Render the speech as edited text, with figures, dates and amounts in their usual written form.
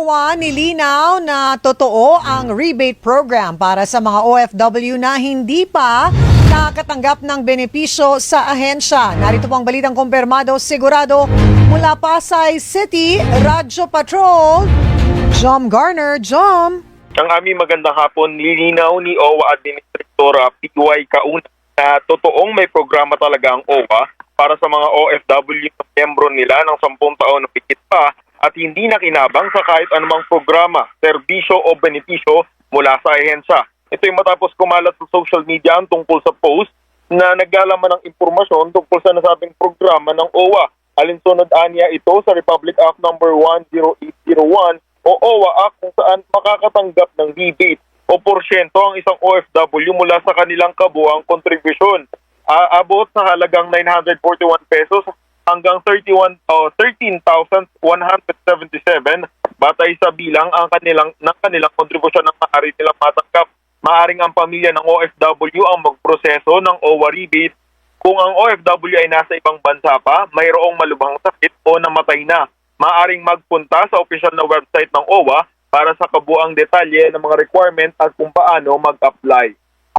OWA nilinaw na totoo ang rebate program para sa mga OFW na hindi pa nakakatanggap ng benepisyo sa ahensya. Narito po ang balitang kumpirmado sigurado mula Pasay City, Radyo Patrol, Jom Garner. Jom. Ang aming magandang hapon, lilinaw ni OWA Administrator PY Kauna na totoong may programa talaga ang OWA para sa mga OFW na miyembro nila ng 10 taon na pikit pa at hindi nakinabang sa kahit anumang programa, serbisyo o benepisyo mula sa ahensya. Ito'y matapos kumalat sa social media ang tungkol sa post na naglalaman ng impormasyon tungkol sa nasabing programa ng OWA. Alinsunod anya ito sa Republic Act No. 10801 o OWA Act kung saan makakatanggap ng rebate o porsyento ang isang OFW mula sa kanilang kabuang kontribusyon. Abot sa halagang 941 pesos hanggang 13,177 batay sa bilang ang kanilang kontribusyon na maaari nilang matanggap. Maaring ang pamilya ng OFW ang magproseso ng OWA rebate kung ang OFW ay nasa ibang bansa pa, mayroong malubhang sakit o namatay na. Maaring magpunta sa opisyal na website ng OWA para sa kabuang detalye ng mga requirement at kung paano mag-apply.